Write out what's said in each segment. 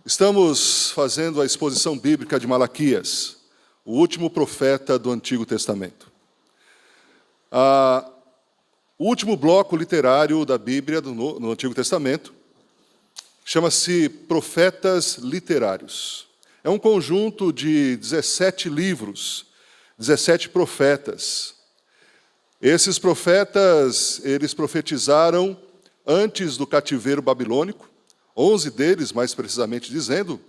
Estamos fazendo a exposição bíblica de Malaquias, o último profeta do Antigo Testamento. O último bloco literário da Bíblia no Antigo Testamento chama-se Profetas Literários. É um conjunto de 17 livros, 17 profetas. Esses profetas, eles profetizaram antes do cativeiro babilônico, 11 deles, mais precisamente dizendo,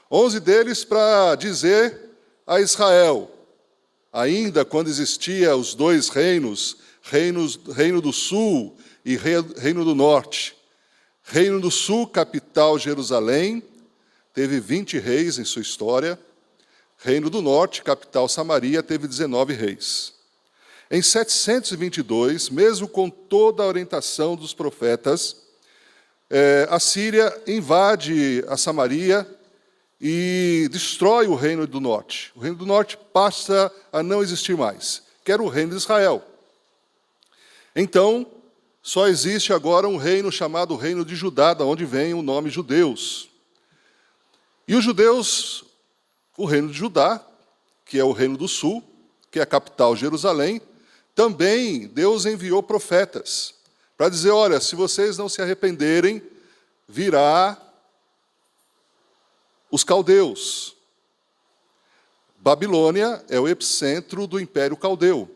11 deles para dizer a Israel, ainda quando existia os dois reinos, Reino do Sul e Reino do Norte. Reino do Sul, capital Jerusalém, teve 20 reis em sua história. Reino do Norte, capital Samaria, teve 19 reis. Em 722, mesmo com toda a orientação dos profetas, a Síria invade a Samaria e destrói o Reino do Norte. O Reino do Norte passa a não existir mais, que era o Reino de Israel. Então, só existe agora um reino chamado Reino de Judá, da onde vem o nome judeus. E os judeus, o Reino de Judá, que é o Reino do Sul, que é a capital Jerusalém, também Deus enviou profetas para dizer, olha, se vocês não se arrependerem, virá os caldeus. Babilônia é o epicentro do Império Caldeu.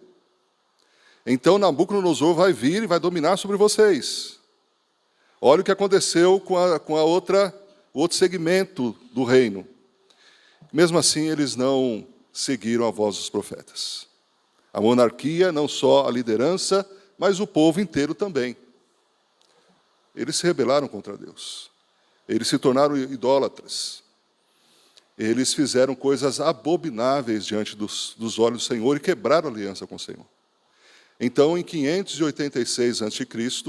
Então Nabucodonosor vai vir e vai dominar sobre vocês. Olha o que aconteceu com o outro segmento do reino. Mesmo assim, eles não seguiram a voz dos profetas. A monarquia, não só a liderança, mas o povo inteiro também. Eles se rebelaram contra Deus. Eles se tornaram idólatras. Eles fizeram coisas abomináveis diante dos olhos do Senhor e quebraram a aliança com o Senhor. Então, em 586 a.C.,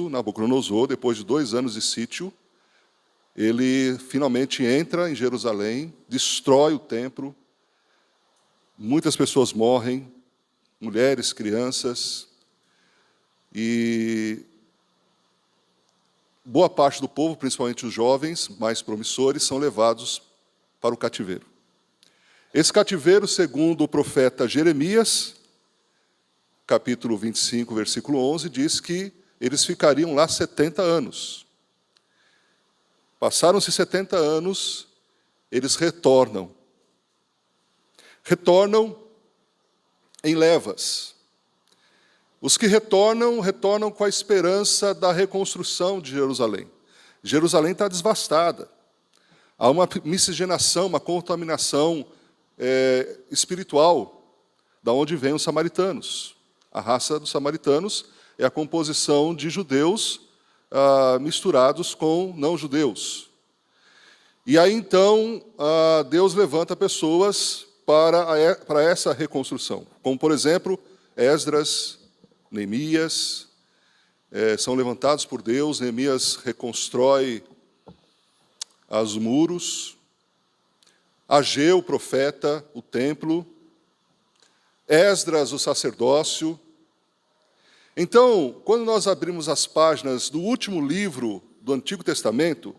Nabucodonosor, depois de 2 anos de sítio, ele finalmente entra em Jerusalém, destrói o templo, muitas pessoas morrem, mulheres, crianças, e boa parte do povo, principalmente os jovens, mais promissores, são levados para o cativeiro. Esse cativeiro, segundo o profeta Jeremias, capítulo 25, versículo 11, diz que eles ficariam lá 70 anos. Passaram-se 70 anos, eles retornam. Retornam em levas. Os que retornam com a esperança da reconstrução de Jerusalém. Jerusalém está devastada. Há uma miscigenação, uma contaminação espiritual, da onde vêm os samaritanos. A raça dos samaritanos é a composição de judeus misturados com não-judeus. E aí, então, Deus levanta pessoas para essa reconstrução, como, por exemplo, Esdras, Neemias, são levantados por Deus. Neemias reconstrói os muros, Ageu, o profeta, o templo, Esdras, o sacerdócio. Então, quando nós abrimos as páginas do último livro do Antigo Testamento,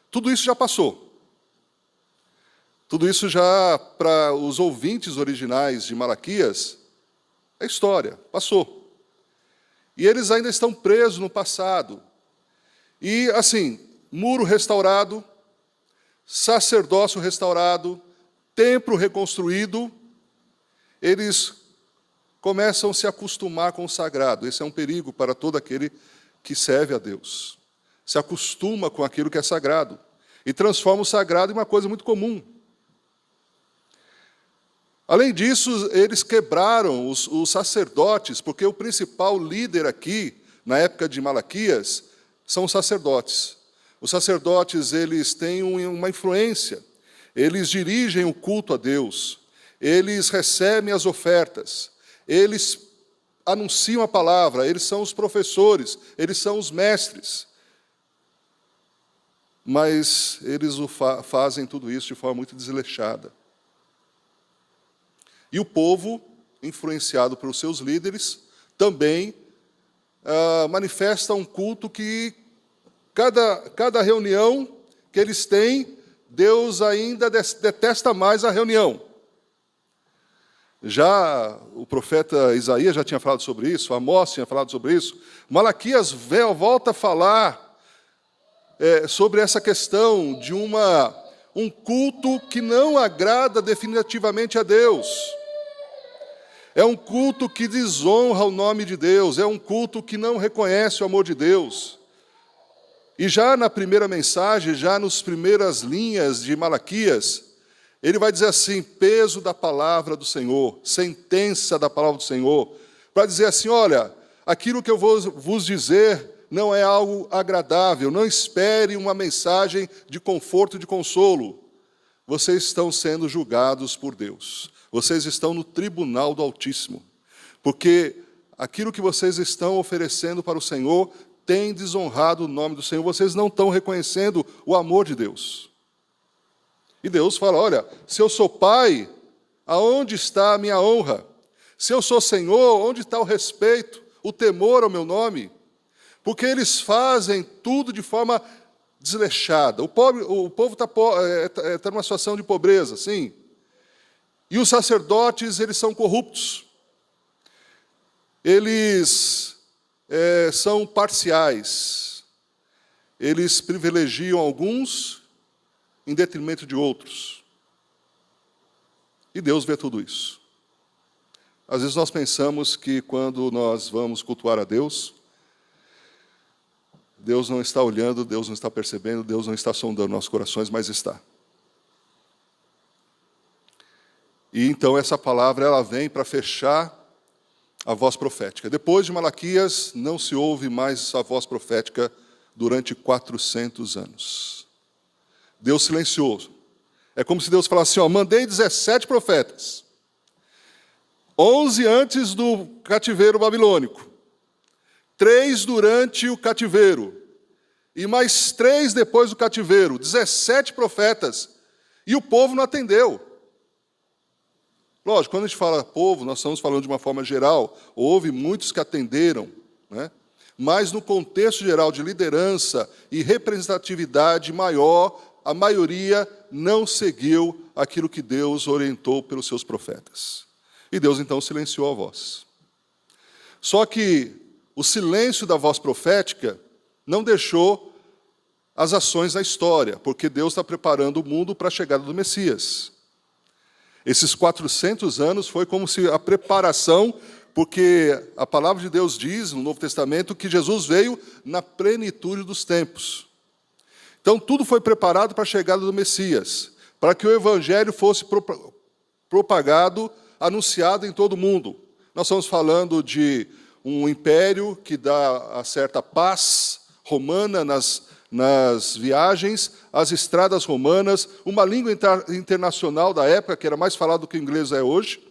tudo isso já passou. Tudo isso já, para os ouvintes originais de Malaquias, é história, passou. E eles ainda estão presos no passado. E, assim, muro restaurado, sacerdócio restaurado, templo reconstruído, eles começam a se acostumar com o sagrado. Esse é um perigo para todo aquele que serve a Deus. Se acostuma com aquilo que é sagrado e transforma o sagrado em uma coisa muito comum. Além disso, eles quebraram os sacerdotes, porque o principal líder aqui, na época de Malaquias, são os sacerdotes. Os sacerdotes, eles têm uma influência, eles dirigem o culto a Deus, eles recebem as ofertas, eles anunciam a palavra, eles são os professores, eles são os mestres. Mas eles fazem tudo isso de forma muito desleixada. E o povo, influenciado pelos seus líderes, também manifesta um culto que cada reunião que eles têm, Deus ainda detesta mais a reunião. Já o profeta Isaías já tinha falado sobre isso, Amós tinha falado sobre isso, Malaquias volta a falar sobre essa questão de um culto que não agrada definitivamente a Deus. É um culto que desonra o nome de Deus, é um culto que não reconhece o amor de Deus. E já na primeira mensagem, já nas primeiras linhas de Malaquias, ele vai dizer assim, peso da palavra do Senhor, sentença da palavra do Senhor, para dizer assim, olha, aquilo que eu vou vos dizer não é algo agradável, não espere uma mensagem de conforto e de consolo. Vocês estão sendo julgados por Deus. Vocês estão no tribunal do Altíssimo. Porque aquilo que vocês estão oferecendo para o Senhor tem desonrado o nome do Senhor. Vocês não estão reconhecendo o amor de Deus. E Deus fala, olha, se eu sou pai, aonde está a minha honra? Se eu sou Senhor, onde está o respeito, o temor ao meu nome? Porque eles fazem tudo de forma desleixada. O povo está numa situação de pobreza, sim. E os sacerdotes, eles são corruptos. Eles são parciais. Eles privilegiam alguns em detrimento de outros. E Deus vê tudo isso. Às vezes nós pensamos que quando nós vamos cultuar a Deus, Deus não está olhando, Deus não está percebendo, Deus não está sondando nossos corações, mas está. E então essa palavra ela vem para fechar a voz profética. Depois de Malaquias, não se ouve mais a voz profética durante 400 anos. Deus silenciou. É como se Deus falasse assim, mandei 17 profetas. 11 antes do cativeiro babilônico. 3 durante o cativeiro, e mais 3 depois do cativeiro, 17 profetas, e o povo não atendeu. Lógico, quando a gente fala povo, nós estamos falando de uma forma geral, houve muitos que atenderam, né? Mas no contexto geral de liderança e representatividade maior, a maioria não seguiu aquilo que Deus orientou pelos seus profetas. E Deus então silenciou a voz. Só que o silêncio da voz profética não deixou as ações na história, porque Deus está preparando o mundo para a chegada do Messias. Esses 400 anos foi como se a preparação, porque a palavra de Deus diz no Novo Testamento que Jesus veio na plenitude dos tempos. Então tudo foi preparado para a chegada do Messias, para que o Evangelho fosse propagado, anunciado em todo o mundo. Nós estamos falando de um império que dá a certa paz romana nas viagens, as estradas romanas, uma língua internacional da época, que era mais falada do que o inglês é hoje,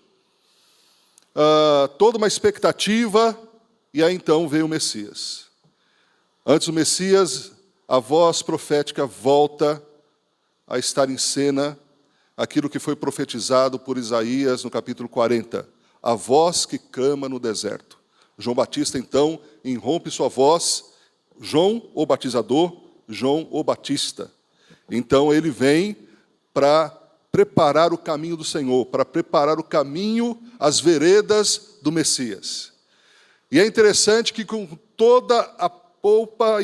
toda uma expectativa, e aí então veio o Messias. Antes do Messias, a voz profética volta a estar em cena, aquilo que foi profetizado por Isaías no capítulo 40, a voz que clama no deserto. João Batista, então, irrompe sua voz, João, o batizador, João, o Batista. Então, ele vem para preparar o caminho do Senhor, para preparar o caminho, as veredas do Messias. E é interessante que com toda a pompa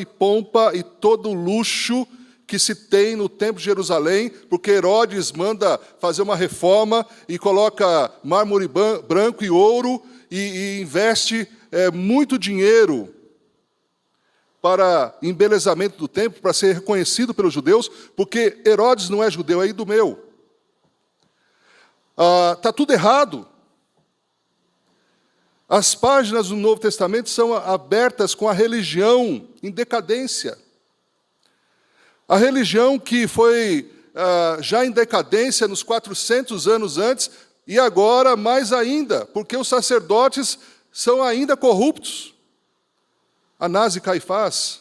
e todo o luxo que se tem no Templo de Jerusalém, porque Herodes manda fazer uma reforma e coloca mármore branco e ouro e investe muito dinheiro para embelezamento do templo, para ser reconhecido pelos judeus, porque Herodes não é judeu, é idumeu. Está tudo errado. As páginas do Novo Testamento são abertas com a religião em decadência. A religião que foi já em decadência nos 400 anos antes, e agora mais ainda, porque os sacerdotes são ainda corruptos. Anás e Caifás.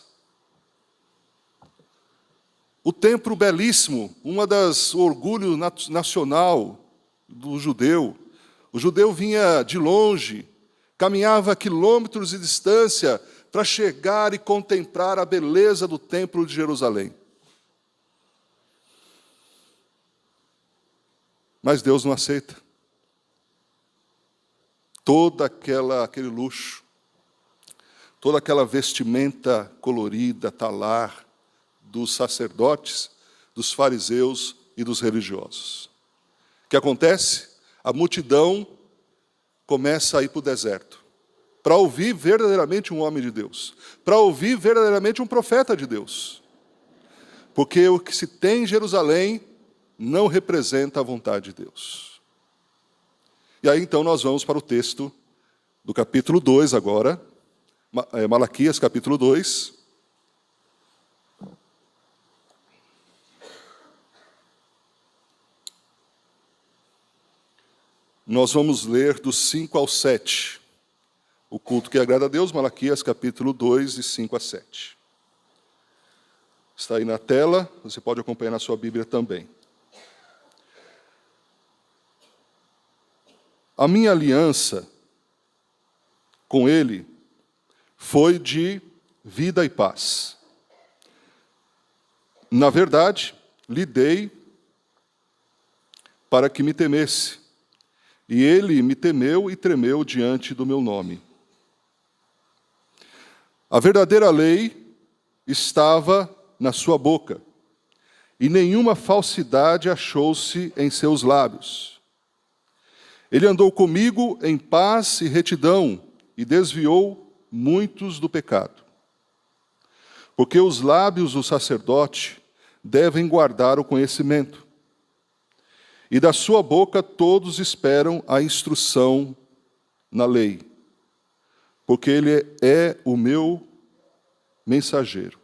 O templo belíssimo, uma das orgulho nacional do judeu. O judeu vinha de longe, caminhava quilômetros de distância para chegar e contemplar a beleza do templo de Jerusalém. Mas Deus não aceita. Aquele luxo, toda aquela vestimenta colorida, talar, dos sacerdotes, dos fariseus e dos religiosos. O que acontece? A multidão começa a ir para o deserto, para ouvir verdadeiramente um homem de Deus, para ouvir verdadeiramente um profeta de Deus. Porque o que se tem em Jerusalém não representa a vontade de Deus. E aí então nós vamos para o texto do capítulo 2 agora, Malaquias capítulo 2. Nós vamos ler dos 5 ao 7. O culto que agrada a Deus, Malaquias capítulo 2, de 5 a 7. Está aí na tela, você pode acompanhar na sua Bíblia também. A minha aliança com ele foi de vida e paz. Na verdade, lhe dei para que me temesse, e ele me temeu e tremeu diante do meu nome. A verdadeira lei estava na sua boca, e nenhuma falsidade achou-se em seus lábios. Ele andou comigo em paz e retidão, e desviou muitos do pecado. Porque os lábios do sacerdote devem guardar o conhecimento, e da sua boca todos esperam a instrução na lei, porque ele é o meu mensageiro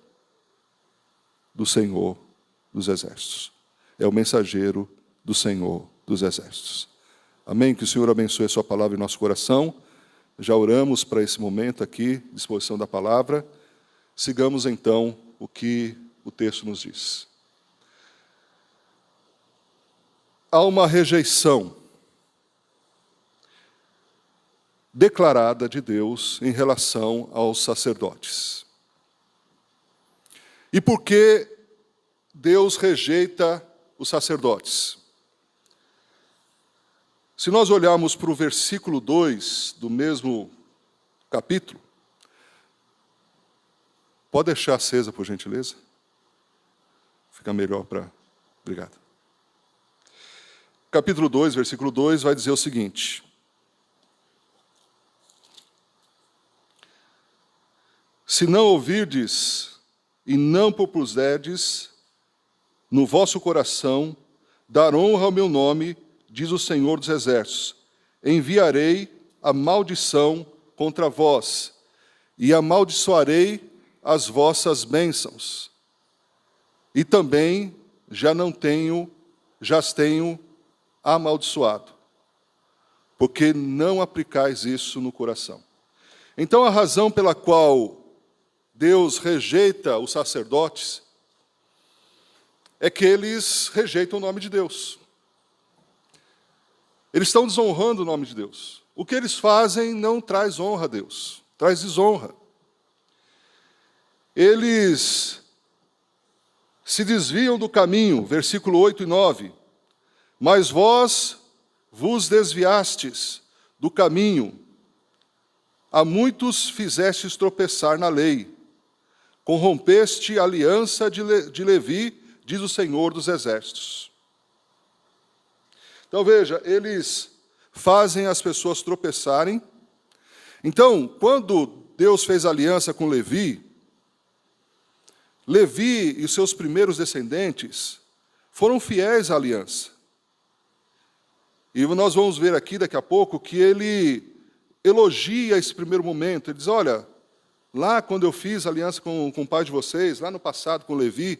do Senhor dos Exércitos. É o mensageiro do Senhor dos Exércitos. Amém? Que o Senhor abençoe a sua palavra em nosso coração. Já oramos para esse momento aqui, disposição da palavra. Sigamos então o que o texto nos diz. Há uma rejeição declarada de Deus em relação aos sacerdotes. E por que Deus rejeita os sacerdotes? Se nós olharmos para o versículo 2 do mesmo capítulo, pode deixar acesa, por gentileza? Fica melhor para... Obrigado. Capítulo 2, versículo 2, vai dizer o seguinte: se não ouvirdes e não propuserdes no vosso coração dar honra ao meu nome, diz o Senhor dos Exércitos, enviarei a maldição contra vós, e amaldiçoarei as vossas bênçãos. E também já as tenho amaldiçoado, porque não aplicais isso no coração. Então a razão pela qual Deus rejeita os sacerdotes é que eles rejeitam o nome de Deus. Eles estão desonrando o nome de Deus. O que eles fazem não traz honra a Deus, traz desonra. Eles se desviam do caminho, versículo 8 e 9. Mas vós vos desviastes do caminho, a muitos fizestes tropeçar na lei, corrompeste a aliança de Levi, diz o Senhor dos Exércitos. Então veja, eles fazem as pessoas tropeçarem. Então, quando Deus fez aliança com Levi e os seus primeiros descendentes foram fiéis à aliança. E nós vamos ver aqui daqui a pouco que ele elogia esse primeiro momento. Ele diz, olha, lá quando eu fiz aliança com o pai de vocês, lá no passado com Levi,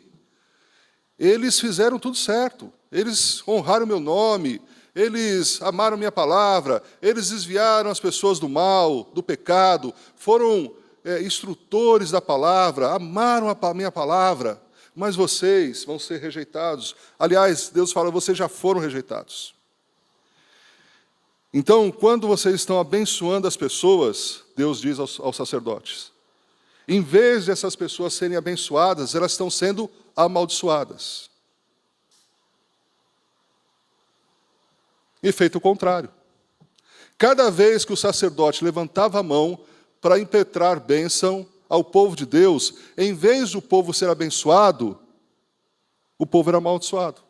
eles fizeram tudo certo. Eles honraram meu nome, eles amaram minha palavra, eles desviaram as pessoas do mal, do pecado, foram instrutores da palavra, amaram a minha palavra, mas vocês vão ser rejeitados. Aliás, Deus fala, vocês já foram rejeitados. Então, quando vocês estão abençoando as pessoas, Deus diz aos sacerdotes, em vez de essas pessoas serem abençoadas, elas estão sendo amaldiçoadas. efeito contrário. Cada vez que o sacerdote levantava a mão para impetrar bênção ao povo de Deus, em vez do povo ser abençoado, o povo era amaldiçoado.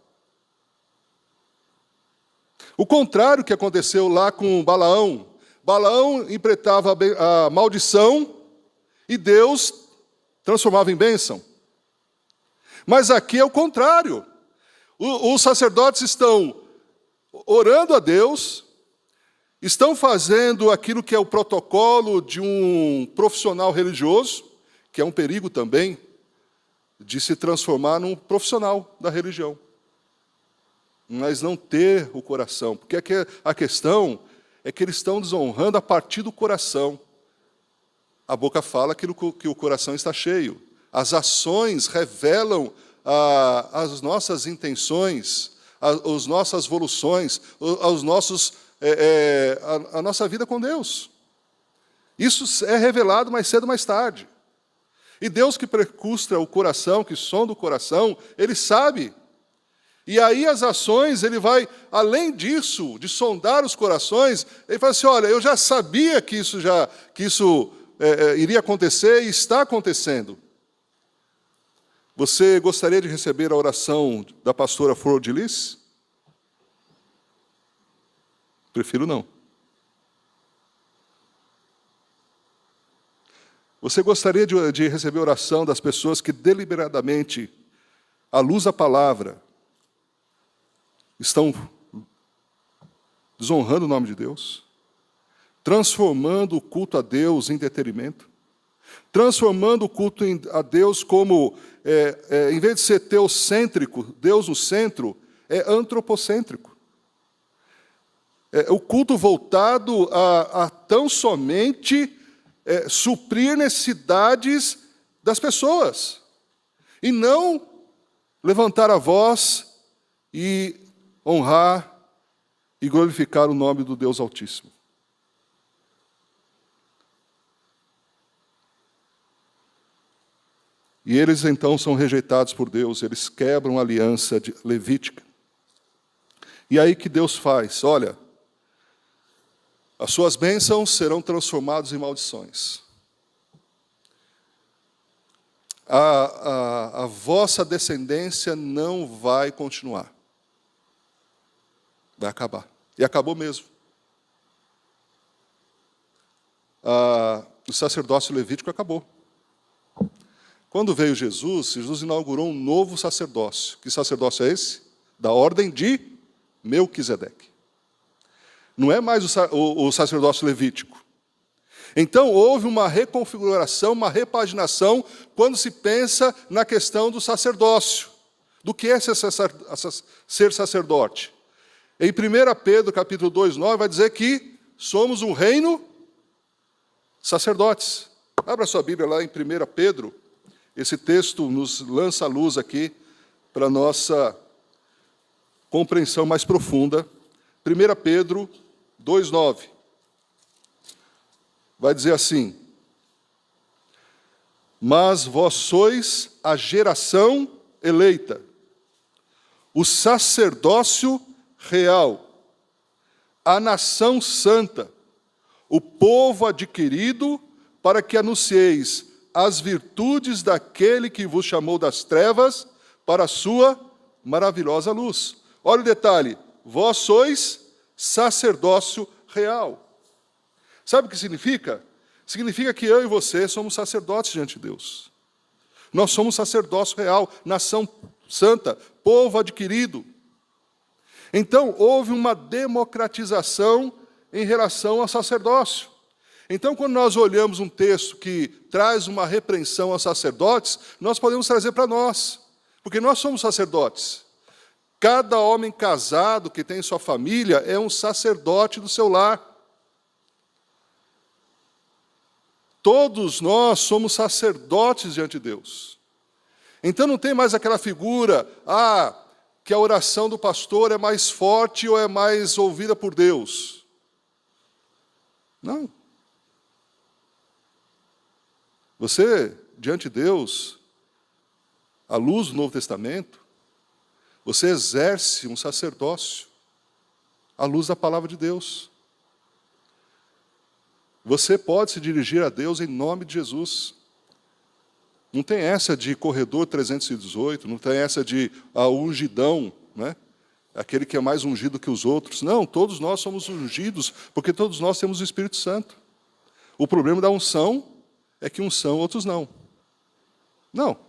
O contrário que aconteceu lá com Balaão. Balaão impetava a maldição e Deus transformava em bênção. Mas aqui é o contrário. Os sacerdotes estão orando a Deus, estão fazendo aquilo que é o protocolo de um profissional religioso, que é um perigo também, de se transformar num profissional da religião. Mas não ter o coração, porque a questão é que eles estão desonrando a partir do coração. A boca fala aquilo que o coração está cheio. As ações revelam as nossas intenções, as nossas evoluções, a nossa vida com Deus. Isso é revelado mais cedo ou mais tarde. E Deus que percustra o coração, que sonda o coração, Ele sabe. E aí as ações, Ele vai, além disso, de sondar os corações, Ele fala assim, olha, eu já sabia que isso iria acontecer e está acontecendo. Você gostaria de receber a oração da pastora Flor de Lis? Prefiro não. Você gostaria de receber a oração das pessoas que deliberadamente, à luz da palavra, estão desonrando o nome de Deus? Transformando o culto a Deus em detrimento? Transformando o culto a Deus como, em vez de ser teocêntrico, Deus no centro, é antropocêntrico. O culto voltado a tão somente suprir necessidades das pessoas, e não levantar a voz e honrar e glorificar o nome do Deus Altíssimo. E eles então são rejeitados por Deus, eles quebram a aliança levítica. E aí que Deus faz? Olha, as suas bênçãos serão transformadas em maldições. A vossa descendência não vai continuar. Vai acabar. E acabou mesmo. O sacerdócio levítico acabou. Quando veio Jesus inaugurou um novo sacerdócio. Que sacerdócio é esse? Da ordem de Melquisedeque. Não é mais o sacerdócio levítico. Então, houve uma reconfiguração, uma repaginação, quando se pensa na questão do sacerdócio. Do que é ser sacerdote? Em 1 Pedro, capítulo 2:9, vai dizer que somos um reino sacerdotes. Abra sua Bíblia lá em 1 Pedro. Esse texto nos lança a luz aqui para a nossa compreensão mais profunda. 1 Pedro 2:9. Vai dizer assim: mas vós sois a geração eleita, o sacerdócio real, a nação santa, o povo adquirido, para que anuncieis as virtudes daquele que vos chamou das trevas para a sua maravilhosa luz. Olha o detalhe: vós sois sacerdócio real. Sabe o que significa? Significa que eu e você somos sacerdotes diante de Deus. Nós somos sacerdócio real, nação santa, povo adquirido. Então, houve uma democratização em relação ao sacerdócio. Então, quando nós olhamos um texto que traz uma repreensão aos sacerdotes, nós podemos trazer para nós, porque nós somos sacerdotes. Cada homem casado que tem sua família é um sacerdote do seu lar. Todos nós somos sacerdotes diante de Deus. Então não tem mais aquela figura, que a oração do pastor é mais forte ou é mais ouvida por Deus. Não. Você, diante de Deus, à luz do Novo Testamento, você exerce um sacerdócio. à luz da palavra de Deus. Você pode se dirigir a Deus em nome de Jesus. Não tem essa de corredor 318, não tem essa de ungidão, né? Aquele que é mais ungido que os outros. Não, todos nós somos ungidos, porque todos nós temos o Espírito Santo. O problema da unção é que uns são, outros não. Não.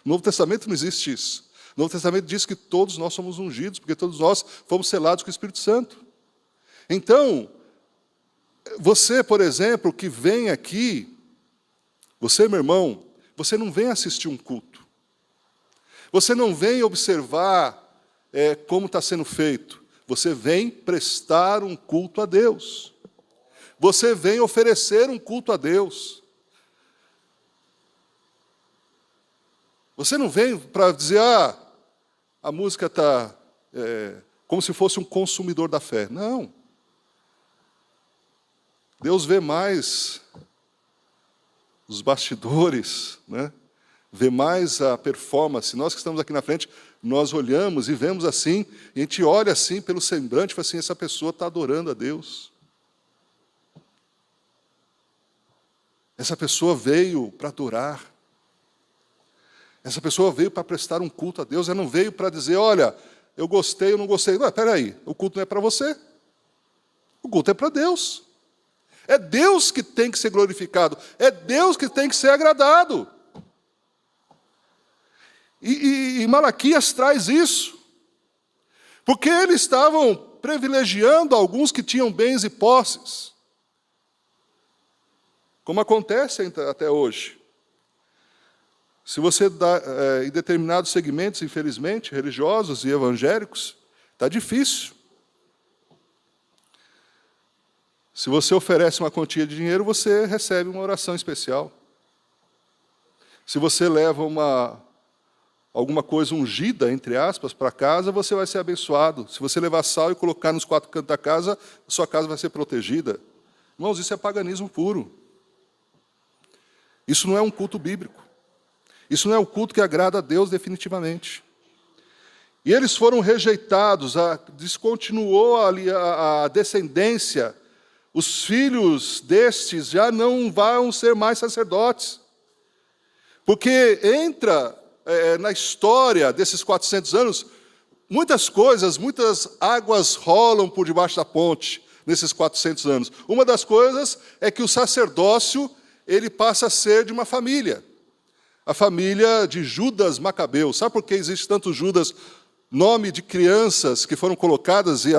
No Novo Testamento não existe isso. No Novo Testamento diz que todos nós somos ungidos, porque todos nós fomos selados com o Espírito Santo. Então, você, por exemplo, que vem aqui, você, meu irmão, você não vem assistir um culto. Você não vem observar como está sendo feito. Você vem prestar um culto a Deus. Você vem oferecer um culto a Deus. Você não vem para dizer, a música está como se fosse um consumidor da fé. Não. Deus vê mais os bastidores, né? Vê mais a performance. Nós que estamos aqui na frente, nós olhamos e vemos assim, e a gente olha assim pelo semblante e fala assim, essa pessoa está adorando a Deus. Essa pessoa veio para adorar. Essa pessoa veio para prestar um culto a Deus. Ela não veio para dizer, olha, eu gostei, eu não gostei. Não, espera aí, o culto não é para você. O culto é para Deus. É Deus que tem que ser glorificado. É Deus que tem que ser agradado. E Malaquias traz isso. Porque eles estavam privilegiando alguns que tinham bens e posses. Como acontece até hoje. Se você dá em determinados segmentos, infelizmente, religiosos e evangélicos, está difícil. Se você oferece uma quantia de dinheiro, você recebe uma oração especial. Se você leva alguma coisa ungida, entre aspas, para casa, você vai ser abençoado. Se você levar sal e colocar nos 4 cantos da casa, a sua casa vai ser protegida. Irmãos, isso é paganismo puro. Isso não é um culto bíblico. Isso não é o culto que agrada a Deus definitivamente. E eles foram rejeitados, descontinuou ali a descendência. Os filhos destes já não vão ser mais sacerdotes. Porque entra na história desses 400 anos, muitas coisas, muitas águas rolam por debaixo da ponte nesses 400 anos. Uma das coisas é que o sacerdócio ele passa a ser de uma família. A família de Judas Macabeu. Sabe por que existe tanto Judas? Nome de crianças que foram colocadas, e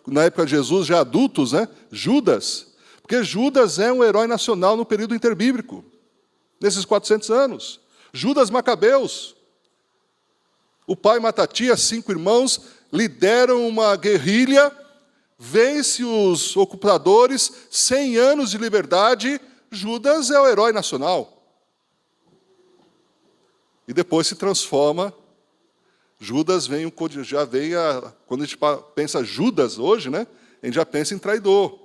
na época de Jesus, já adultos, né? Judas. Porque Judas é um herói nacional no período interbíblico, nesses 400 anos. Judas Macabeus. O pai Matatias, 5 irmãos, lideram uma guerrilha, vence os ocupadores, 100 anos de liberdade. Judas é o herói nacional. E depois se transforma. Judas quando a gente pensa Judas hoje, né, a gente já pensa em traidor.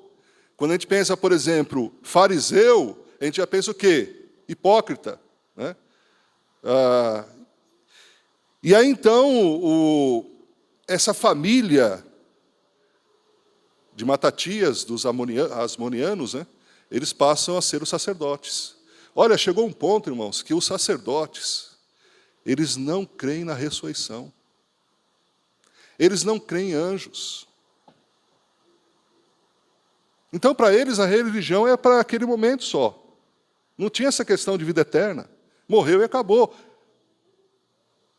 Quando a gente pensa, por exemplo, fariseu, a gente já pensa o quê? Hipócrita. Né? E aí, então, essa família de Matatias, dos asmonianos, né, eles passam a ser os sacerdotes. Olha, chegou um ponto, irmãos, que os sacerdotes, eles não creem na ressurreição. Eles não creem em anjos. Então, para eles, a religião é para aquele momento só. Não tinha essa questão de vida eterna. Morreu e acabou.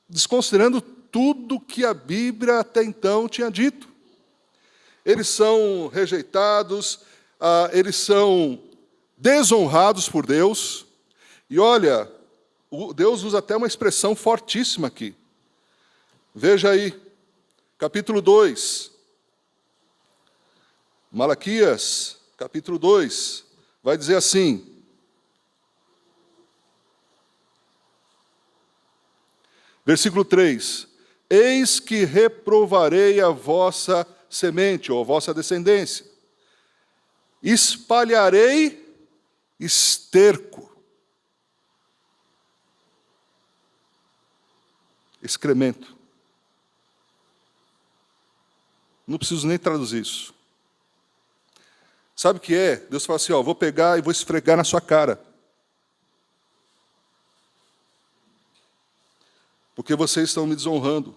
Desconsiderando tudo que a Bíblia até então tinha dito. Eles são rejeitados, eles são desonrados por Deus. E olha, Deus usa até uma expressão fortíssima aqui. Veja aí, capítulo 2. Malaquias, capítulo 2, vai dizer assim. Versículo 3. Eis que reprovarei a vossa semente, ou a vossa descendência. Espalharei esterco. Excremento. Não preciso nem traduzir isso. Sabe o que é? Deus fala assim, ó, vou pegar e vou esfregar na sua cara. Porque vocês estão me desonrando.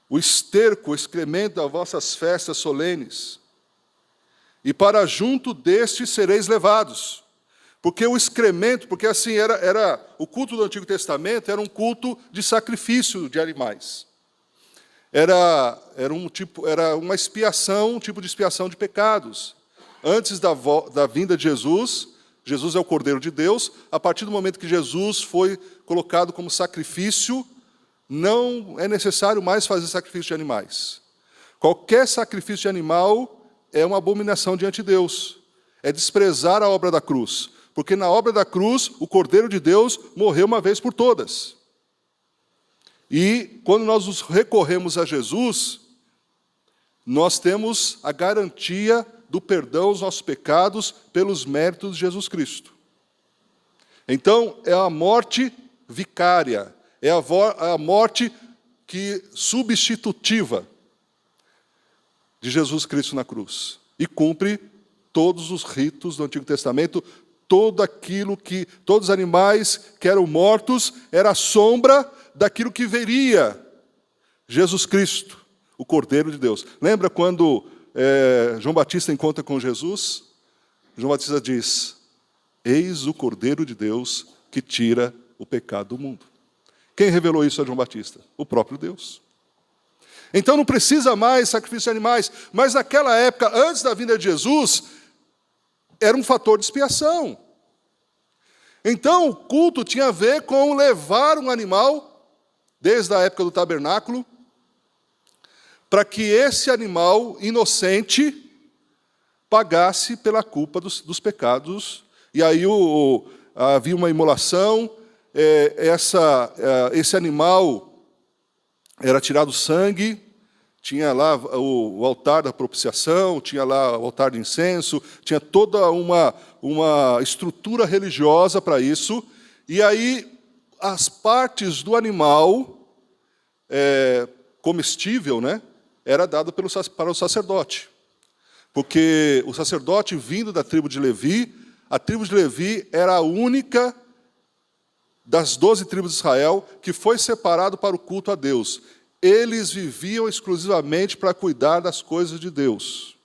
O esterco, o excremento das vossas festas solenes. E para junto destes sereis levados. Porque o excremento, porque assim, o culto do Antigo Testamento era um culto de sacrifício de animais. Era uma expiação, um tipo de expiação de pecados. Antes da vinda de Jesus, Jesus é o Cordeiro de Deus, a partir do momento que Jesus foi colocado como sacrifício, não é necessário mais fazer sacrifício de animais. Qualquer sacrifício de animal é uma abominação diante de Deus. É desprezar a obra da cruz. Porque na obra da cruz, o Cordeiro de Deus morreu uma vez por todas. E quando nós nos recorremos a Jesus, nós temos a garantia do perdão dos nossos pecados pelos méritos de Jesus Cristo. Então, é a morte vicária, é a morte substitutiva de Jesus Cristo na cruz. E cumpre todos os ritos do Antigo Testamento, todos os animais que eram mortos, era a sombra daquilo que veria Jesus Cristo, o Cordeiro de Deus. Lembra quando João Batista encontra com Jesus? João Batista diz, eis o Cordeiro de Deus que tira o pecado do mundo. Quem revelou isso a João Batista? O próprio Deus. Então não precisa mais sacrifício de animais, mas naquela época, antes da vinda de Jesus, era um fator de expiação. Então o culto tinha a ver com levar um animal, desde a época do tabernáculo, para que esse animal inocente pagasse pela culpa dos pecados. E aí havia uma imolação, esse animal era tirado sangue, tinha lá o altar da propiciação, tinha lá o altar de incenso, tinha toda uma estrutura religiosa para isso. E aí as partes do animal comestível, né, era dado para o sacerdote. Porque o sacerdote, vindo da tribo de Levi, a tribo de Levi era a única das 12 tribos de Israel que foi separado para o culto a Deus. Eles viviam exclusivamente para cuidar das coisas de Deus.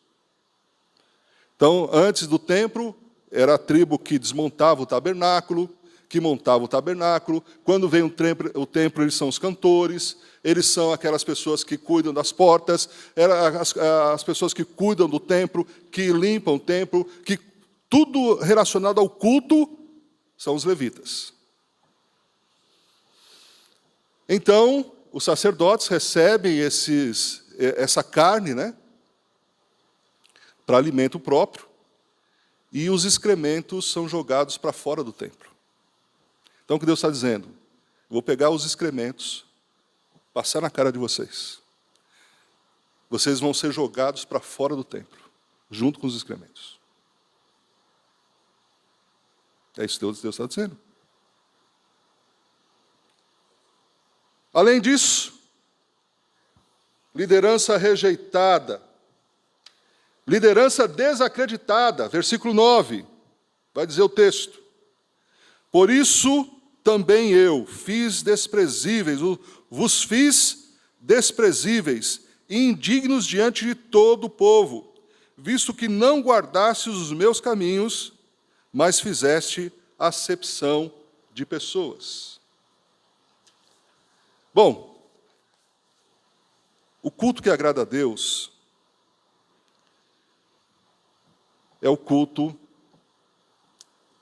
Então, antes do templo, era a tribo que desmontava o tabernáculo, que montava o tabernáculo. Quando vem o templo, eles são os cantores, eles são aquelas pessoas que cuidam das portas, as pessoas que cuidam do templo, que limpam o templo, que tudo relacionado ao culto são os levitas. Então, os sacerdotes recebem essa carne, né, para alimento próprio, e os excrementos são jogados para fora do templo. Então, o que Deus está dizendo? Eu vou pegar os excrementos, passar na cara de vocês. Vocês vão ser jogados para fora do templo, junto com os excrementos. É isso que Deus está dizendo. Além disso, liderança rejeitada, liderança desacreditada, versículo 9, vai dizer o texto. Por isso também eu vos fiz desprezíveis e indignos diante de todo o povo, visto que não guardastes os meus caminhos, mas fizeste acepção de pessoas. Bom, o culto que agrada a Deus é o culto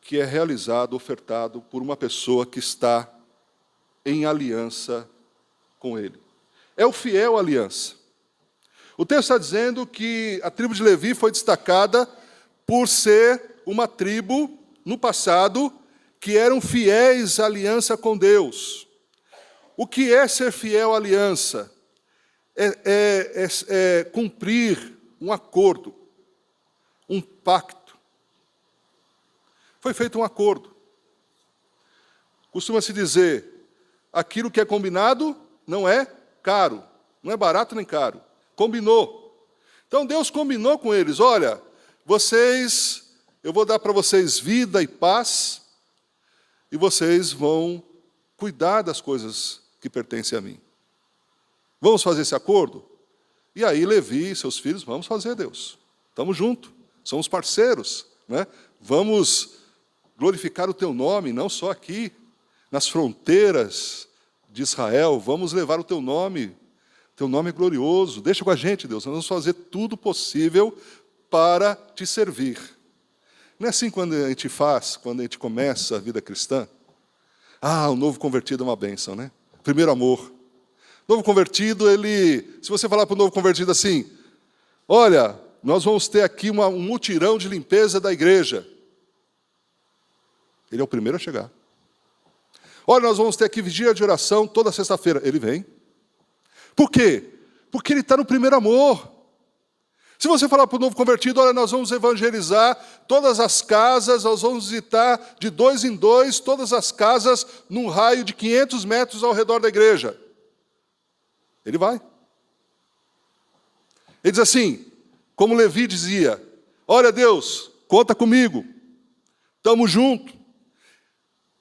que é realizado, ofertado por uma pessoa que está em aliança com Ele. É o fiel à aliança. O texto está dizendo que a tribo de Levi foi destacada por ser uma tribo, no passado, que eram fiéis à aliança com Deus. O que é ser fiel à aliança? É cumprir um acordo, um pacto. Foi feito um acordo. Costuma-se dizer, aquilo que é combinado não é caro, Não é barato nem caro. Combinou. Então Deus combinou com eles, olha, eu vou dar para vocês vida e paz, e vocês vão cuidar das coisas que pertencem a mim. Vamos fazer esse acordo? E aí Levi e seus filhos, vamos fazer, Deus. Estamos juntos, somos parceiros, né? Vamos glorificar o teu nome, não só aqui, nas fronteiras de Israel, vamos levar o teu nome é glorioso, deixa com a gente, Deus, nós vamos fazer tudo possível para te servir. Não é assim quando a gente começa a vida cristã? O novo convertido é uma bênção, né? Primeiro amor. Novo convertido, se você falar para o novo convertido assim, olha, nós vamos ter aqui um mutirão de limpeza da igreja. Ele é o primeiro a chegar. Olha, nós vamos ter aqui vigília de oração toda sexta-feira. Ele vem. Por quê? Porque ele está no primeiro amor. Se você falar para o novo convertido, olha, nós vamos evangelizar todas as casas, nós vamos visitar de 2 em 2 todas as casas num raio de 500 metros ao redor da igreja. Ele vai. Ele diz assim, como Levi dizia, olha Deus, conta comigo, estamos juntos.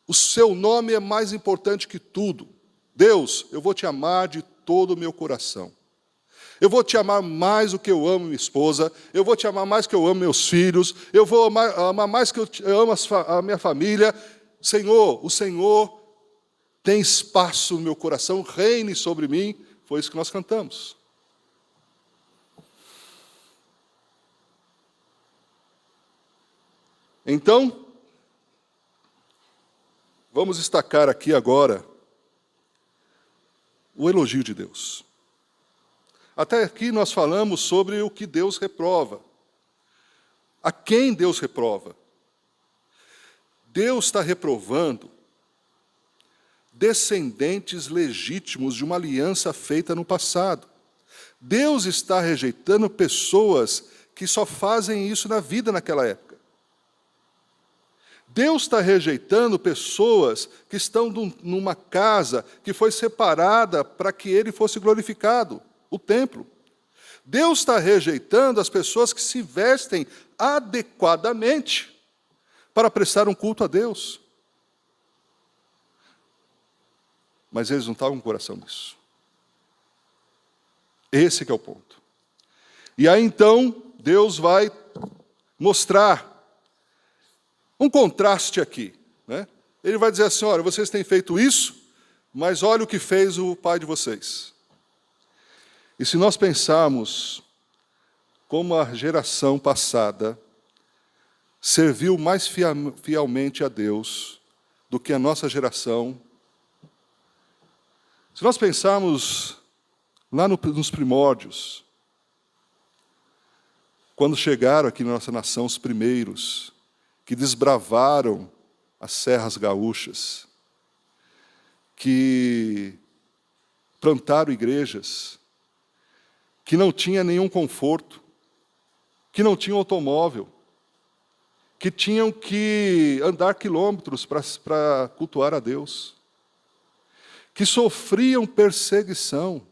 O seu nome é mais importante que tudo. Deus, eu vou te amar de todo o meu coração. Eu vou te amar mais do que eu amo minha esposa, eu vou te amar mais do que eu amo meus filhos, eu vou amar mais do que eu amo a minha família. Senhor, o Senhor tem espaço no meu coração, reine sobre mim. Foi isso que nós cantamos. Então, vamos destacar aqui agora o elogio de Deus. Até aqui nós falamos sobre o que Deus reprova. A quem Deus reprova? Deus está reprovando descendentes legítimos de uma aliança feita no passado. Deus está rejeitando pessoas que só fazem isso na vida naquela época. Deus está rejeitando pessoas que estão numa casa que foi separada para que ele fosse glorificado, o templo. Deus está rejeitando as pessoas que se vestem adequadamente para prestar um culto a Deus. Mas eles não estavam com o coração nisso. Esse que é o ponto. E aí então, Deus vai mostrar um contraste aqui, né? Ele vai dizer assim, olha, vocês têm feito isso, mas olha o que fez o pai de vocês. E se nós pensarmos como a geração passada serviu mais fielmente a Deus do que a nossa geração, se nós pensarmos lá nos primórdios, quando chegaram aqui na nossa nação os primeiros, que desbravaram as serras gaúchas, que plantaram igrejas, que não tinha nenhum conforto, que não tinham automóvel, que tinham que andar quilômetros para cultuar a Deus, que sofriam perseguição.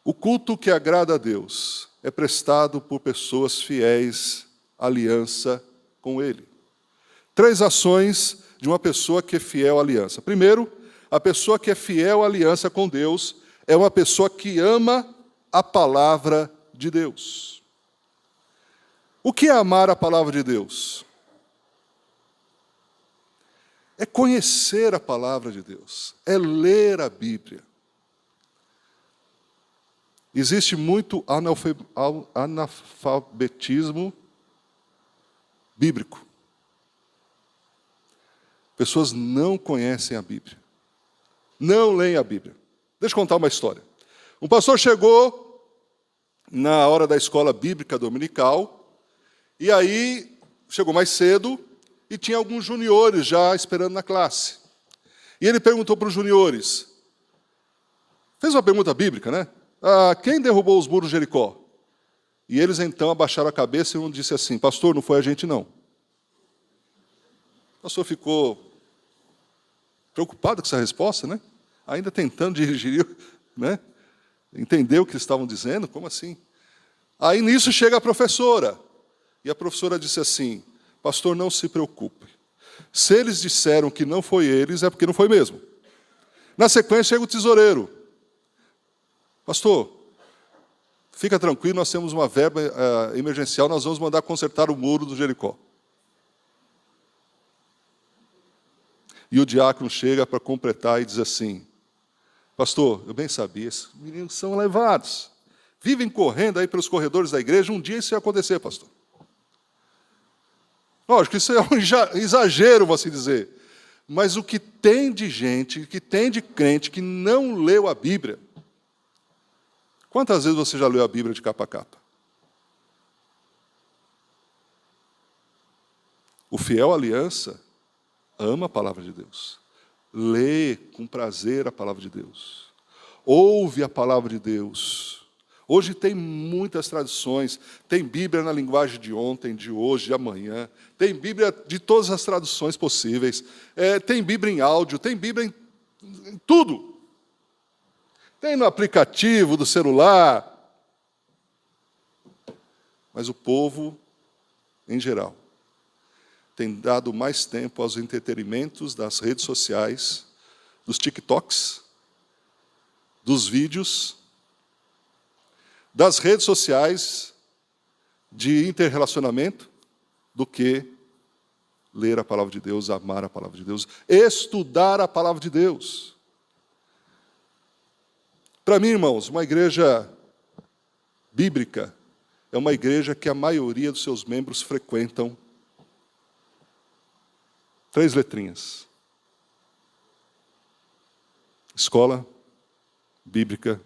O culto que agrada a Deus é prestado por pessoas fiéis à aliança com Ele. 3 ações de uma pessoa que é fiel à aliança. Primeiro, a pessoa que é fiel à aliança com Deus é uma pessoa que ama a palavra de Deus. O que é amar a palavra de Deus? É conhecer a palavra de Deus, é ler a Bíblia. Existe muito analfabetismo bíblico. Pessoas não conhecem a Bíblia, não leem a Bíblia. Deixa eu contar uma história. Um pastor chegou na hora da escola bíblica dominical, e aí chegou mais cedo, e tinha alguns juniores já esperando na classe. E ele perguntou para os juniores, fez uma pergunta bíblica, né? Quem derrubou os muros de Jericó? E eles então abaixaram a cabeça e um disse assim, pastor, não foi a gente não. O pastor ficou preocupado com essa resposta, né? ainda tentando dirigir, né? Entender o que eles estavam dizendo, como assim? Aí nisso chega a professora, e a professora disse assim: pastor, não se preocupe. Se eles disseram que não foi eles, é porque não foi mesmo. Na sequência chega o tesoureiro. Pastor, fica tranquilo, nós temos uma verba emergencial, nós vamos mandar consertar o muro do Jericó. E o diácono chega para completar e diz assim: pastor, eu bem sabia, esses meninos são levados. Vivem correndo aí pelos corredores da igreja, um dia isso ia acontecer, pastor. Lógico, isso é um exagero, vou assim dizer. Mas o que tem de gente, o que tem de crente que não leu a Bíblia. Quantas vezes você já leu a Bíblia de capa a capa? O fiel aliança ama a palavra de Deus. Lê com prazer a palavra de Deus. Ouve a palavra de Deus. Hoje tem muitas traduções. Tem Bíblia na linguagem de ontem, de hoje, de amanhã. Tem Bíblia de todas as traduções possíveis. Tem Bíblia em áudio, tem Bíblia em tudo. Tem no aplicativo do celular. Mas o povo, em geral, tem dado mais tempo aos entretenimentos das redes sociais, dos TikToks, dos vídeos, das redes sociais de interrelacionamento, do que ler a palavra de Deus, amar a palavra de Deus, estudar a palavra de Deus. Para mim, irmãos, uma igreja bíblica é uma igreja que a maioria dos seus membros frequentam 3 letrinhas. Escola Bíblica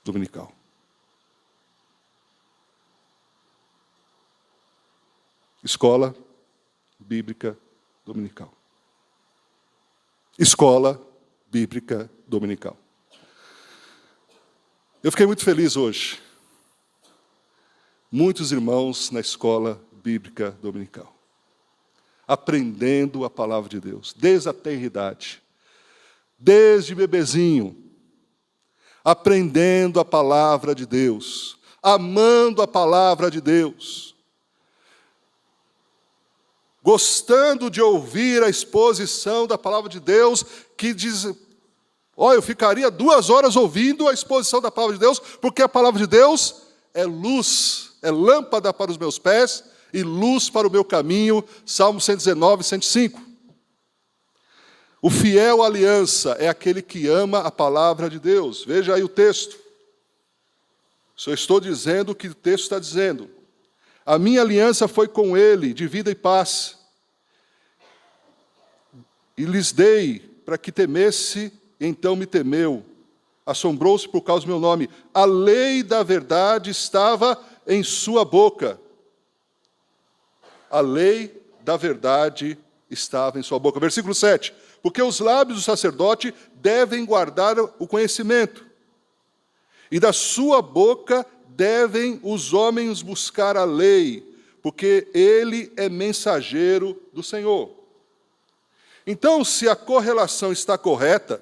Dominical. Escola Bíblica Dominical. Escola Bíblica Dominical. Eu fiquei muito feliz hoje. Muitos irmãos na Escola Bíblica Dominical. Aprendendo a palavra de Deus, desde a tenridade. Desde bebezinho. Aprendendo a palavra de Deus. Amando a palavra de Deus. Gostando de ouvir a exposição da palavra de Deus, que diz, eu ficaria 2 horas ouvindo a exposição da palavra de Deus, porque a palavra de Deus é luz, é lâmpada para os meus pés e luz para o meu caminho, Salmo 119, 105. O fiel aliança é aquele que ama a palavra de Deus. Veja aí o texto. Só estou dizendo o que o texto está dizendo. A minha aliança foi com ele, de vida e paz. E lhes dei para que temesse, então me temeu. Assombrou-se por causa do meu nome. A lei da verdade estava em sua boca. A lei da verdade estava em sua boca. Versículo 7. Porque os lábios do sacerdote devem guardar o conhecimento. E da sua boca devem os homens buscar a lei, porque ele é mensageiro do Senhor. Então, se a correlação está correta,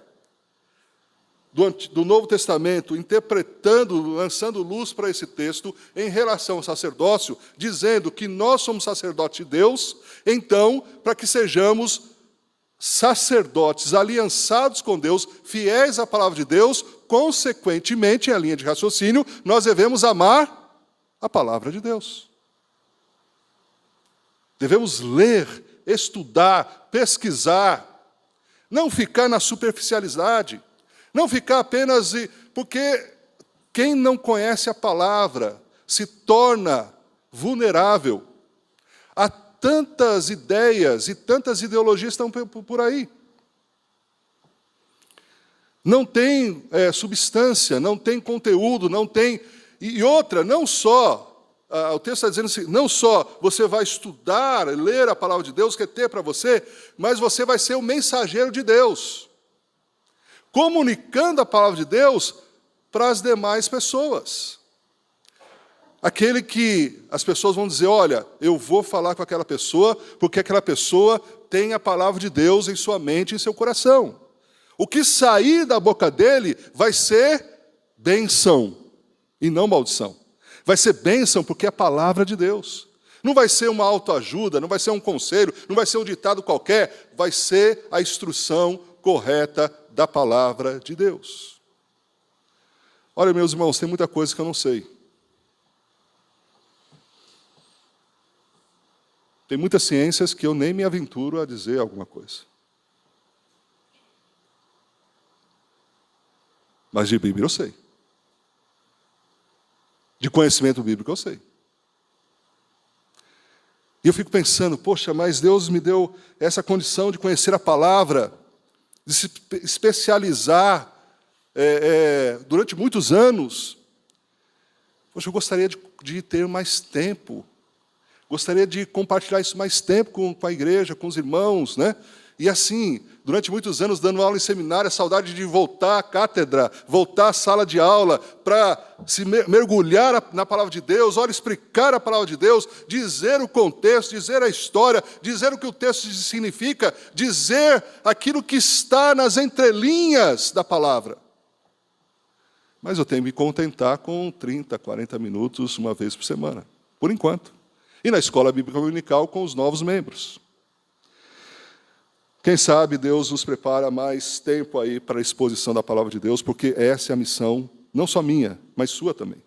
do Novo Testamento, interpretando, lançando luz para esse texto, em relação ao sacerdócio, dizendo que nós somos sacerdotes de Deus, então, para que sejamos sacerdotes aliançados com Deus, fiéis à palavra de Deus, consequentemente, em a linha de raciocínio, nós devemos amar a palavra de Deus. Devemos ler, estudar, pesquisar, não ficar na superficialidade, não ficar apenas... Porque quem não conhece a palavra se torna vulnerável a tantas ideias e tantas ideologias estão por aí. Não tem substância, não tem conteúdo, não tem... E outra, não só... o texto está dizendo assim, não só você vai estudar, ler a palavra de Deus, que é ter para você, mas você vai ser o mensageiro de Deus, comunicando a palavra de Deus para as demais pessoas. Aquele que as pessoas vão dizer, olha, eu vou falar com aquela pessoa, porque aquela pessoa tem a palavra de Deus em sua mente e em seu coração. O que sair da boca dele vai ser bênção e não maldição. Vai ser bênção porque é a palavra de Deus. Não vai ser uma autoajuda, não vai ser um conselho, não vai ser um ditado qualquer, vai ser a instrução correta da palavra de Deus. Olha, meus irmãos, tem muita coisa que eu não sei. Tem muitas ciências que eu nem me aventuro a dizer alguma coisa. Mas de Bíblia eu sei. De conhecimento bíblico eu sei. E eu fico pensando, poxa, mas Deus me deu essa condição de conhecer a palavra, de se especializar durante muitos anos. Poxa, eu gostaria de ter mais tempo. Gostaria de compartilhar isso mais tempo com a igreja, com os irmãos, né? E assim, durante muitos anos, dando aula em seminário, a saudade de voltar à cátedra, voltar à sala de aula, para se mergulhar na palavra de Deus, olha, explicar a palavra de Deus, dizer o contexto, dizer a história, dizer o que o texto significa, dizer aquilo que está nas entrelinhas da palavra. Mas eu tenho que me contentar com 30, 40 minutos uma vez por semana, por enquanto. E na escola bíblica dominical com os novos membros. Quem sabe Deus nos prepara mais tempo aí para a exposição da palavra de Deus, porque essa é a missão, não só minha, mas sua também.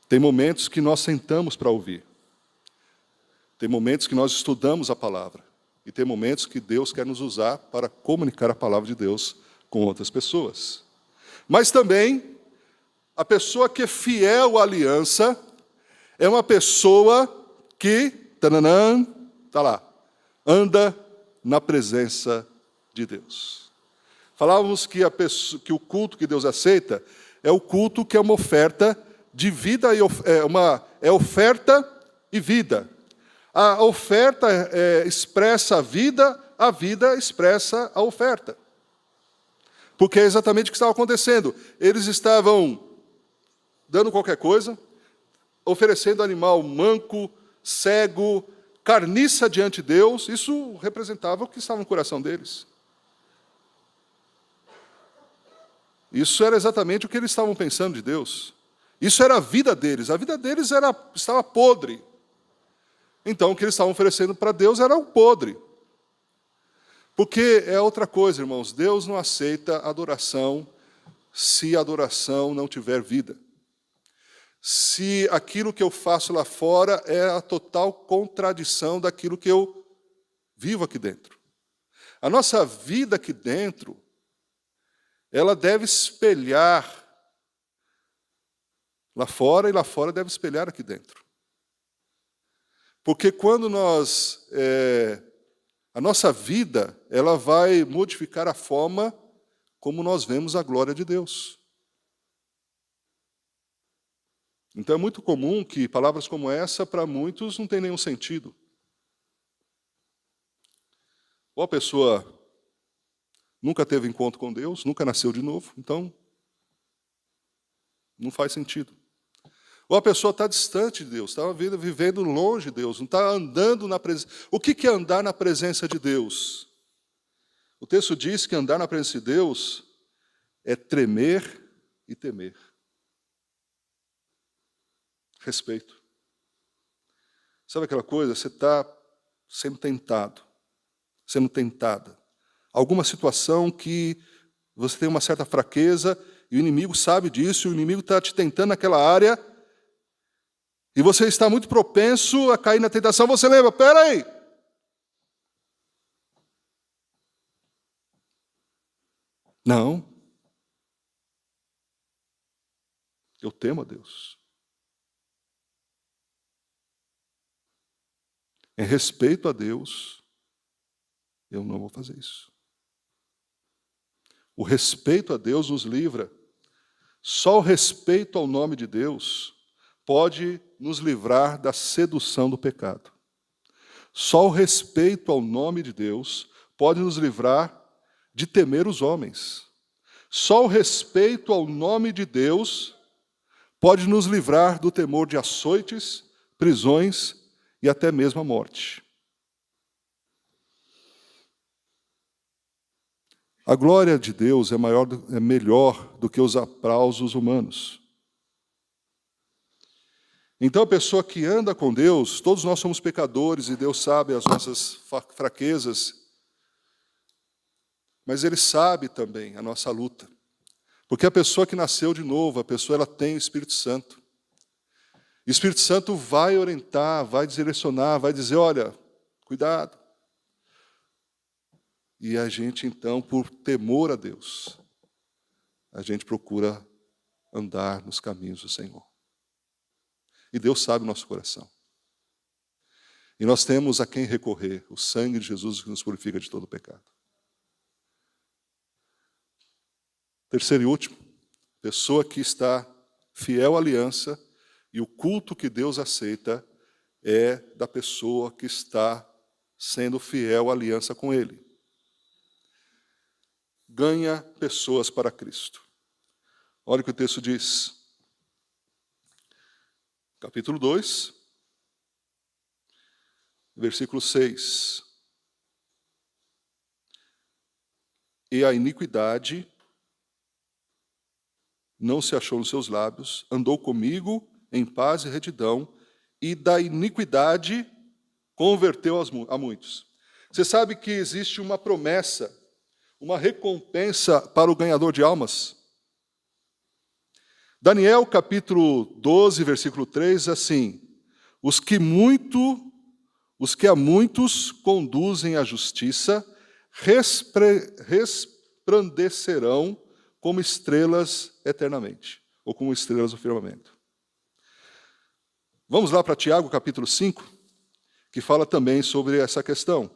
Tem momentos que nós sentamos para ouvir. Tem momentos que nós estudamos a palavra. E tem momentos que Deus quer nos usar para comunicar a palavra de Deus com outras pessoas. Mas também, a pessoa que é fiel à aliança é uma pessoa que, está lá, anda na presença de Deus. Falávamos que o culto que Deus aceita é o culto que é uma oferta de vida, é oferta e vida. A oferta expressa a vida expressa a oferta. Porque é exatamente o que estava acontecendo. Eles estavam dando qualquer coisa, oferecendo animal manco, cego, carniça diante de Deus. Isso representava o que estava no coração deles. Isso era exatamente o que eles estavam pensando de Deus. Isso era a vida deles. A vida deles estava podre. Então, o que eles estavam oferecendo para Deus era o podre. Porque é outra coisa, irmãos. Deus não aceita adoração se a adoração não tiver vida. Se aquilo que eu faço lá fora é a total contradição daquilo que eu vivo aqui dentro. A nossa vida aqui dentro, ela deve espelhar lá fora, e lá fora deve espelhar aqui dentro. Porque quando a nossa vida, ela vai modificar a forma como nós vemos a glória de Deus. Então é muito comum que palavras como essa, para muitos, não tem nenhum sentido. Ou a pessoa nunca teve encontro com Deus, nunca nasceu de novo, então não faz sentido. Ou a pessoa está distante de Deus, está vivendo longe de Deus, não está andando na presença. O que é andar na presença de Deus? O texto diz que andar na presença de Deus é tremer e temer. Respeito. Sabe aquela coisa? Você está sendo tentado, sendo tentada. Alguma situação que você tem uma certa fraqueza, e o inimigo sabe disso, e o inimigo está te tentando naquela área, e você está muito propenso a cair na tentação, você lembra, espera aí. Não. Eu temo a Deus. Em respeito a Deus, eu não vou fazer isso. O respeito a Deus nos livra. Só o respeito ao nome de Deus pode nos livrar da sedução do pecado. Só o respeito ao nome de Deus pode nos livrar de temer os homens. Só o respeito ao nome de Deus pode nos livrar do temor de açoites, prisões e até mesmo a morte. A glória de Deus é melhor do que os aplausos humanos. Então, a pessoa que anda com Deus, todos nós somos pecadores e Deus sabe as nossas fraquezas, mas Ele sabe também a nossa luta. Porque a pessoa que nasceu de novo, a pessoa ela tem o Espírito Santo. O Espírito Santo vai orientar, vai direcionar, vai dizer, olha, cuidado. E a gente, então, por temor a Deus, a gente procura andar nos caminhos do Senhor. E Deus sabe o nosso coração. E nós temos a quem recorrer, o sangue de Jesus que nos purifica de todo pecado. Terceiro e último, pessoa que está fiel à aliança e o culto que Deus aceita é da pessoa que está sendo fiel à aliança com Ele. Ganha pessoas para Cristo. Olha o que o texto diz. Capítulo 2, versículo 6. E a iniquidade não se achou nos seus lábios, andou comigo em paz e retidão, e da iniquidade converteu a muitos. Você sabe que existe uma promessa, uma recompensa para o ganhador de almas? Daniel, capítulo 12, versículo 3, assim, os que a muitos conduzem à justiça, resplandecerão como estrelas eternamente, ou como estrelas do firmamento. Vamos lá para Tiago, capítulo 5, que fala também sobre essa questão.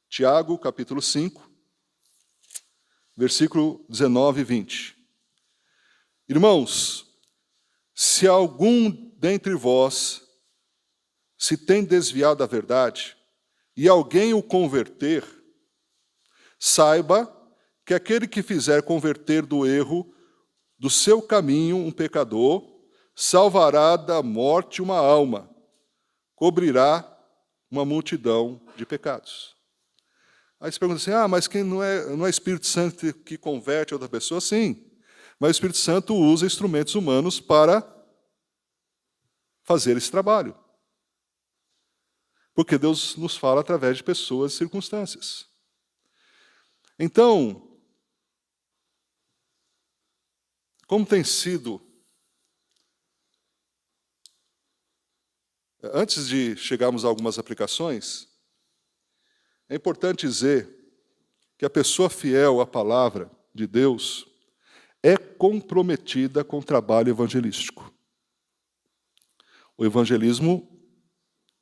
Tiago, capítulo 5, versículo 19 e 20. Irmãos, se algum dentre vós se tem desviado da verdade, e alguém o converter, saiba que aquele que fizer converter do erro do seu caminho um pecador, salvará da morte uma alma, cobrirá uma multidão de pecados. Aí você pergunta assim, mas quem não é Espírito Santo que converte outra pessoa? Sim. Mas o Espírito Santo usa instrumentos humanos para fazer esse trabalho. Porque Deus nos fala através de pessoas e circunstâncias. Então, como tem sido... Antes de chegarmos a algumas aplicações, é importante dizer que a pessoa fiel à palavra de Deus é comprometida com o trabalho evangelístico. O evangelismo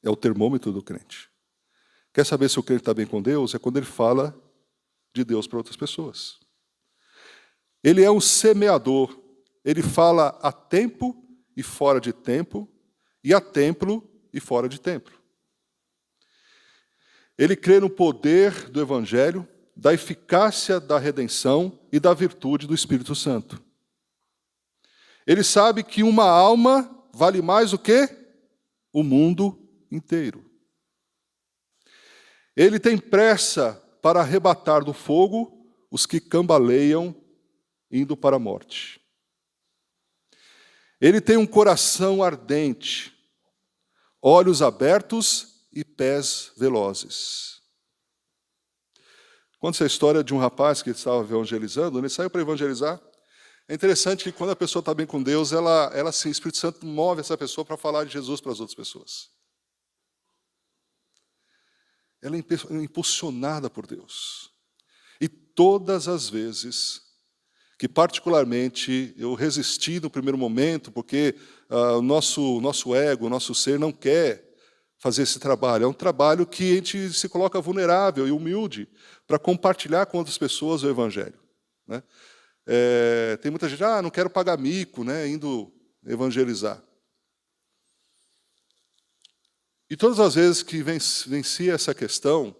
é o termômetro do crente. Quer saber se o crente está bem com Deus? É quando ele fala de Deus para outras pessoas. Ele é um semeador. Ele fala a tempo e fora de tempo, e a templo e fora de templo. Ele crê no poder do Evangelho, da eficácia da redenção e da virtude do Espírito Santo. Ele sabe que uma alma vale mais do que o mundo inteiro. Ele tem pressa para arrebatar do fogo os que cambaleiam indo para a morte. Ele tem um coração ardente, olhos abertos e pés velozes. Conta-se a história de um rapaz que estava evangelizando, ele saiu para evangelizar. É interessante que quando a pessoa está bem com Deus, ela assim, o Espírito Santo move essa pessoa para falar de Jesus para as outras pessoas. Ela é impulsionada por Deus. E todas as vezes que particularmente eu resisti no primeiro momento, porque o nosso ego, o nosso ser não quer fazer esse trabalho. É um trabalho que a gente se coloca vulnerável e humilde para compartilhar com outras pessoas o Evangelho. Né? Tem muita gente, não quero pagar mico, né, indo evangelizar. E todas as vezes que venci essa questão,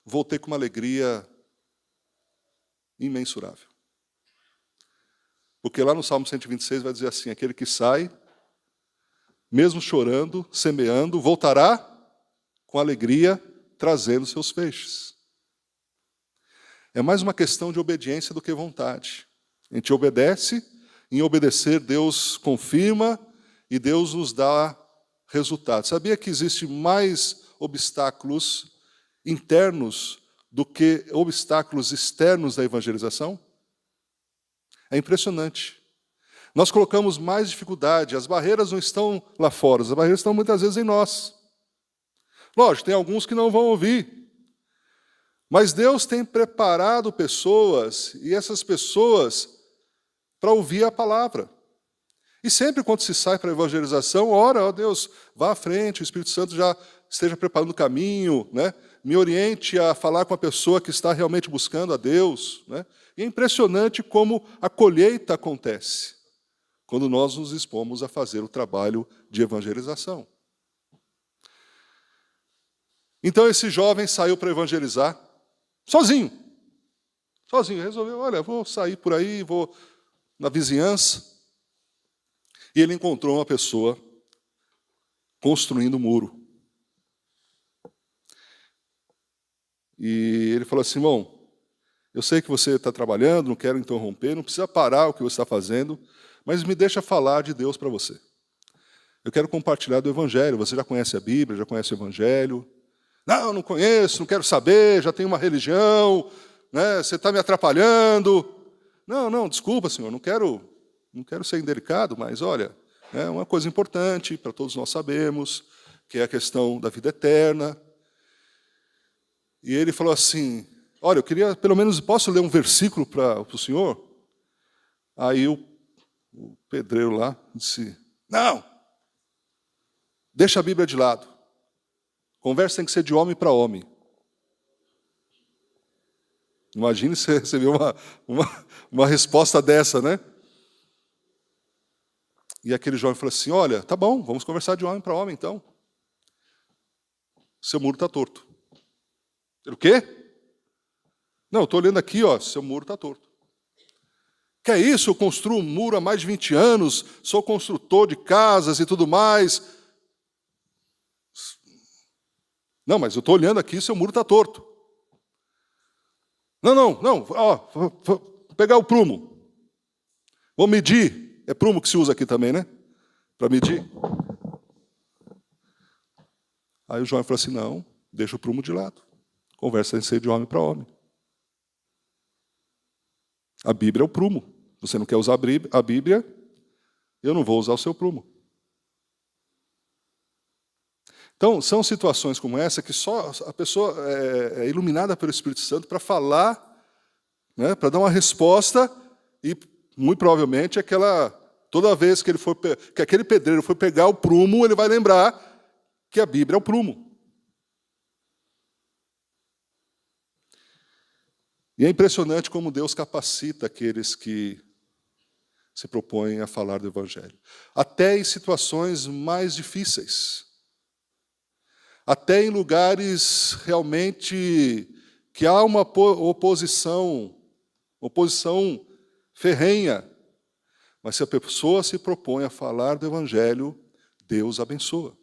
voltei com uma alegria imensurável. Porque lá no Salmo 126 vai dizer assim, aquele que sai, mesmo chorando, semeando, voltará com alegria trazendo seus feixes. É mais uma questão de obediência do que vontade. A gente obedece, em obedecer Deus confirma e Deus nos dá resultados. Sabia que existe mais obstáculos internos do que obstáculos externos da evangelização? É impressionante. Nós colocamos mais dificuldade, as barreiras não estão lá fora, as barreiras estão muitas vezes em nós. Lógico, tem alguns que não vão ouvir. Mas Deus tem preparado pessoas, e essas pessoas, para ouvir a palavra. E sempre quando se sai para a evangelização, ora, ó Deus, vá à frente, o Espírito Santo já esteja preparando o caminho, né? Me oriente a falar com a pessoa que está realmente buscando a Deus. Né? E é impressionante como a colheita acontece quando nós nos expomos a fazer o trabalho de evangelização. Então esse jovem saiu para evangelizar, sozinho. Sozinho, resolveu, olha, vou sair por aí, vou na vizinhança. E ele encontrou uma pessoa construindo um muro. E ele falou assim, irmão, eu sei que você está trabalhando, não quero interromper, não precisa parar o que você está fazendo, mas me deixa falar de Deus para você. Eu quero compartilhar do Evangelho. Você já conhece a Bíblia, já conhece o Evangelho? Não, não conheço, não quero saber, já tenho uma religião, né? Você está me atrapalhando. Não, desculpa, senhor, não quero ser indelicado, mas olha, é uma coisa importante, para todos nós sabemos, que é a questão da vida eterna. E ele falou assim, olha, eu queria, pelo menos, posso ler um versículo para o senhor? Aí o pedreiro lá disse, não, deixa a Bíblia de lado. Conversa tem que ser de homem para homem. Imagine se você receber uma resposta dessa, né? E aquele jovem falou assim, olha, tá bom, vamos conversar de homem para homem, então. Seu muro está torto. Ele, o quê? Não, estou olhando aqui, ó, seu muro está torto. Que é isso? Eu construo um muro há mais de 20 anos, sou construtor de casas e tudo mais. Não, mas eu estou olhando aqui, seu muro está torto. Não, ó, vou pegar o prumo. Vou medir. É prumo que se usa aqui também, né? Para medir. Aí o jovem falou assim, não, deixa o prumo de lado. Conversa tem que ser de homem para homem. A Bíblia é o prumo. Você não quer usar a Bíblia, eu não vou usar o seu prumo. Então, são situações como essa que só a pessoa é iluminada pelo Espírito Santo para falar, né, para dar uma resposta, e muito provavelmente toda vez que aquele pedreiro for pegar o prumo, ele vai lembrar que a Bíblia é o prumo. E é impressionante como Deus capacita aqueles que se propõem a falar do Evangelho. Até em situações mais difíceis. Até em lugares realmente que há uma oposição ferrenha. Mas se a pessoa se propõe a falar do Evangelho, Deus abençoa.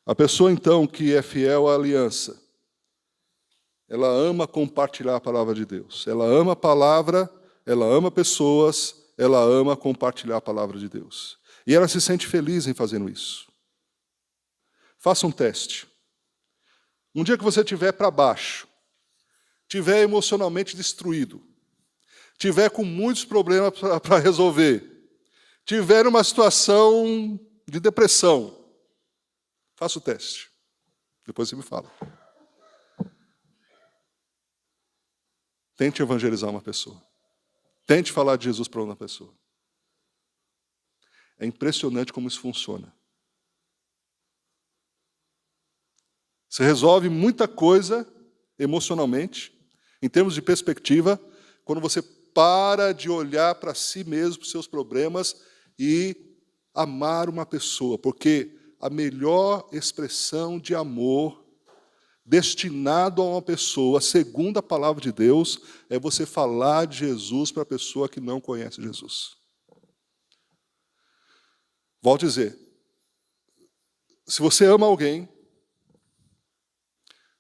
A pessoa, então, que é fiel à aliança, ela ama compartilhar a palavra de Deus. Ela ama a palavra, ela ama pessoas, ela ama compartilhar a palavra de Deus. E ela se sente feliz em fazendo isso. Faça um teste. Um dia que você estiver para baixo, estiver emocionalmente destruído, estiver com muitos problemas para resolver, estiver numa situação de depressão, faça o teste. Depois você me fala. Tente evangelizar uma pessoa. Tente falar de Jesus para uma pessoa. É impressionante como isso funciona. Você resolve muita coisa emocionalmente, em termos de perspectiva, quando você para de olhar para si mesmo, para os seus problemas, e amar uma pessoa. Porque a melhor expressão de amor destinado a uma pessoa, segundo a palavra de Deus, é você falar de Jesus para a pessoa que não conhece Jesus. Volto a dizer, se você ama alguém,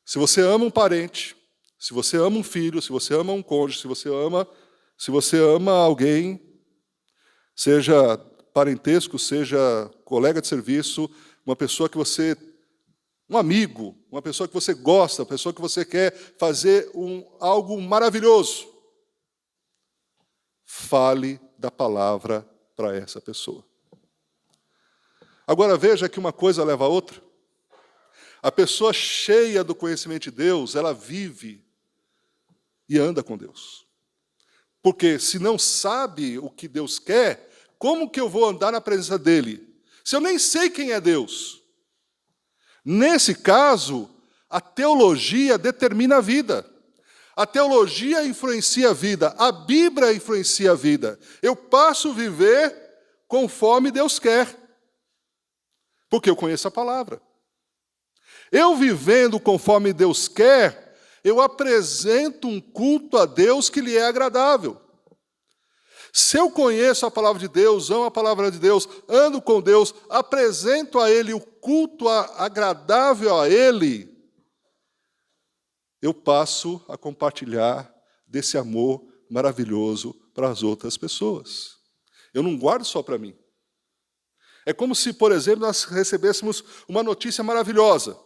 se você ama um parente, se você ama um filho, se você ama um cônjuge, se você ama alguém, seja parentesco, seja colega de serviço, uma pessoa que você, um amigo, uma pessoa que você gosta, uma pessoa que você quer fazer algo maravilhoso, fale da palavra para essa pessoa. Agora veja que uma coisa leva a outra. A pessoa cheia do conhecimento de Deus, ela vive e anda com Deus. Porque se não sabe o que Deus quer, como que eu vou andar na presença dele? Se eu nem sei quem é Deus. Nesse caso, a teologia determina a vida. A teologia influencia a vida. A Bíblia influencia a vida. Eu passo a viver conforme Deus quer. Porque eu conheço a palavra. Eu vivendo conforme Deus quer, eu apresento um culto a Deus que lhe é agradável. Se eu conheço a palavra de Deus, amo a palavra de Deus, ando com Deus, apresento a Ele o culto agradável a Ele, eu passo a compartilhar desse amor maravilhoso para as outras pessoas. Eu não guardo só para mim. É como se, por exemplo, nós recebêssemos uma notícia maravilhosa.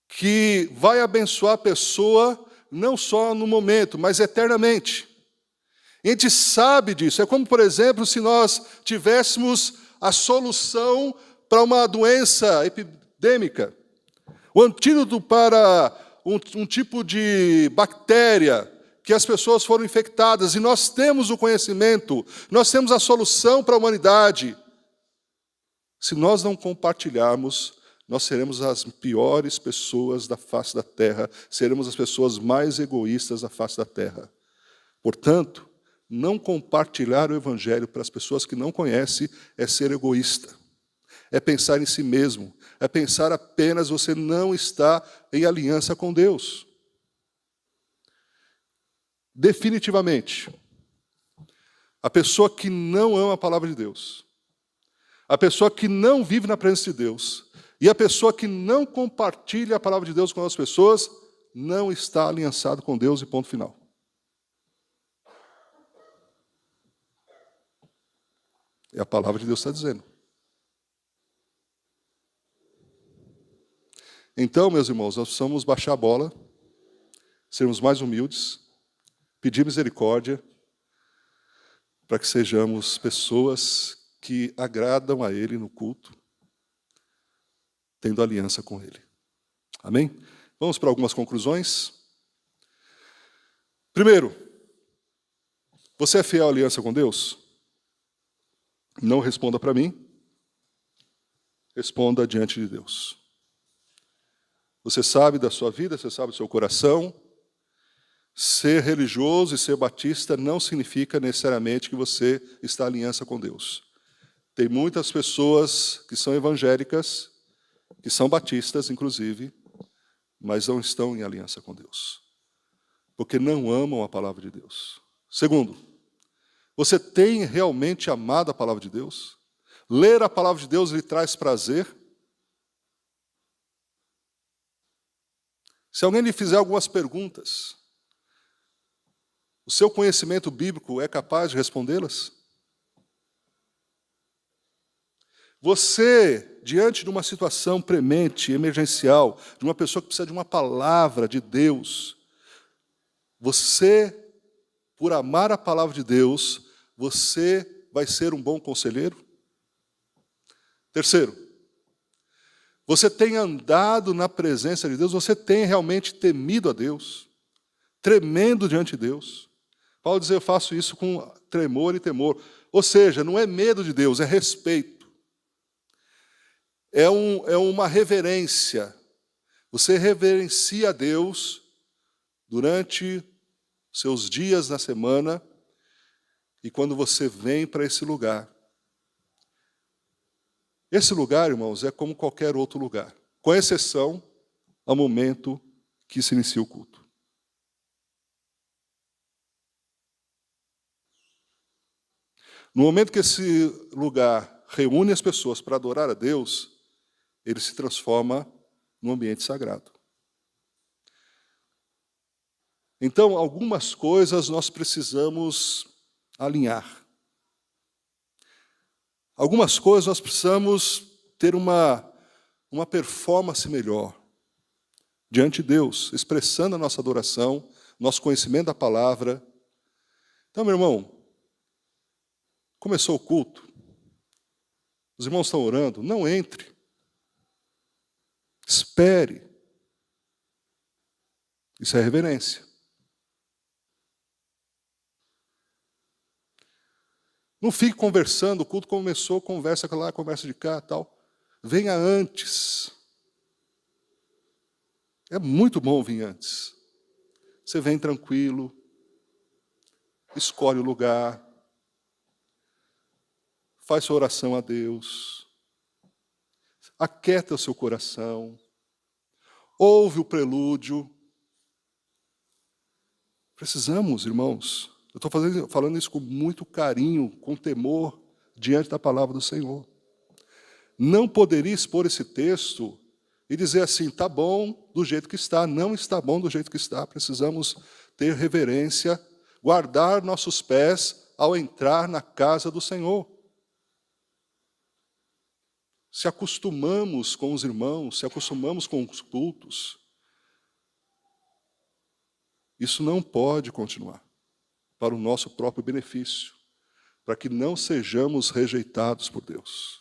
Que vai abençoar a pessoa não só no momento, mas eternamente. E a gente sabe disso. É como, por exemplo, se nós tivéssemos a solução para uma doença epidêmica, o antídoto para um tipo de bactéria que as pessoas foram infectadas, e nós temos o conhecimento, nós temos a solução para a humanidade. Se nós não compartilharmos, nós seremos as piores pessoas da face da terra, seremos as pessoas mais egoístas da face da terra. Portanto, não compartilhar o Evangelho para as pessoas que não conhecem é ser egoísta, é pensar em si mesmo, é pensar apenas você não está em aliança com Deus. Definitivamente, a pessoa que não ama a palavra de Deus, a pessoa que não vive na presença de Deus, e a pessoa que não compartilha a palavra de Deus com as pessoas, não está aliançado com Deus e ponto final. É a palavra de Deus que está dizendo. Então, meus irmãos, nós precisamos baixar a bola, sermos mais humildes, pedir misericórdia, para que sejamos pessoas que agradam a Ele no culto, tendo aliança com Ele. Amém? Vamos para algumas conclusões. Primeiro, você é fiel à aliança com Deus? Não responda para mim, responda diante de Deus. Você sabe da sua vida, você sabe do seu coração. Ser religioso e ser batista não significa necessariamente que você está em aliança com Deus. Tem muitas pessoas que são evangélicas, que são batistas, inclusive, mas não estão em aliança com Deus, porque não amam a palavra de Deus. Segundo, você tem realmente amado a palavra de Deus? Ler a palavra de Deus lhe traz prazer? Se alguém lhe fizer algumas perguntas, o seu conhecimento bíblico é capaz de respondê-las? Você, diante de uma situação premente, emergencial, de uma pessoa que precisa de uma palavra de Deus, você, por amar a palavra de Deus, você vai ser um bom conselheiro? Terceiro, você tem andado na presença de Deus, você tem realmente temido a Deus, tremendo diante de Deus. Paulo diz, eu faço isso com tremor e temor. Ou seja, não é medo de Deus, é respeito. É uma reverência. Você reverencia a Deus durante seus dias na semana e quando você vem para esse lugar. Esse lugar, irmãos, é como qualquer outro lugar, com exceção ao momento que se inicia o culto. No momento que esse lugar reúne as pessoas para adorar a Deus, ele se transforma num ambiente sagrado. Então, algumas coisas nós precisamos alinhar. Algumas coisas nós precisamos ter uma performance melhor diante de Deus, expressando a nossa adoração, nosso conhecimento da palavra. Então, meu irmão, começou o culto, os irmãos estão orando, não entre. Espere. Isso é reverência. Não fique conversando, o culto começou, conversa lá, conversa de cá, tal. Venha antes. É muito bom vir antes. Você vem tranquilo, escolhe o lugar, faz sua oração a Deus, aquieta o seu coração, ouve o prelúdio. Precisamos, irmãos, eu estou falando isso com muito carinho, com temor, diante da palavra do Senhor. Não poderia expor esse texto e dizer assim, está bom do jeito que está. Não está bom do jeito que está. Precisamos ter reverência, guardar nossos pés ao entrar na casa do Senhor. Se acostumamos com os irmãos, se acostumamos com os cultos, isso não pode continuar para o nosso próprio benefício, para que não sejamos rejeitados por Deus,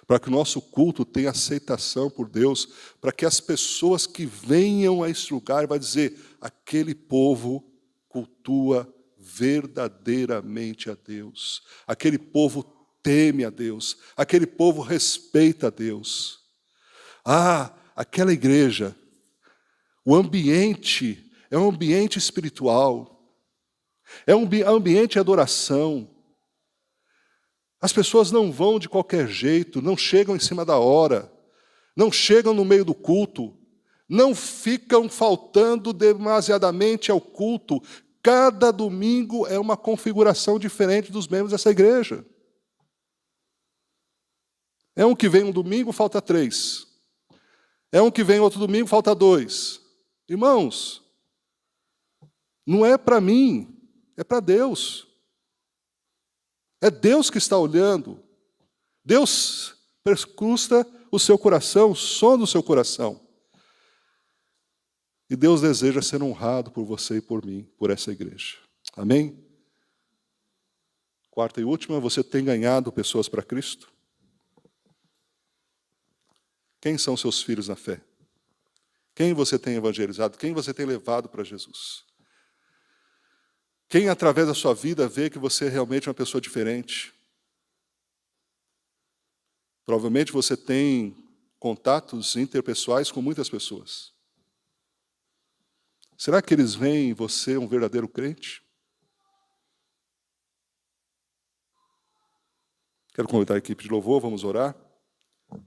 para que o nosso culto tenha aceitação por Deus, para que as pessoas que venham a este lugar vão dizer, aquele povo cultua verdadeiramente a Deus, aquele povo teme a Deus, aquele povo respeita a Deus. Ah, aquela igreja, o ambiente é um ambiente espiritual, é um ambiente de adoração. As pessoas não vão de qualquer jeito, não chegam em cima da hora, não chegam no meio do culto, não ficam faltando demasiadamente ao culto. Cada domingo é uma configuração diferente dos membros dessa igreja. É um que vem um domingo, falta 3. É um que vem outro domingo, falta 2. Irmãos, não é para mim, é para Deus. É Deus que está olhando. Deus perscruta o seu coração, sonda o seu coração. E Deus deseja ser honrado por você e por mim, por essa igreja. Amém? Quarta e última, você tem ganhado pessoas para Cristo? Quem são seus filhos na fé? Quem você tem evangelizado? Quem você tem levado para Jesus? Quem, através da sua vida, vê que você é realmente uma pessoa diferente? Provavelmente você tem contatos interpessoais com muitas pessoas. Será que eles veem em você um verdadeiro crente? Quero convidar a equipe de louvor, vamos orar.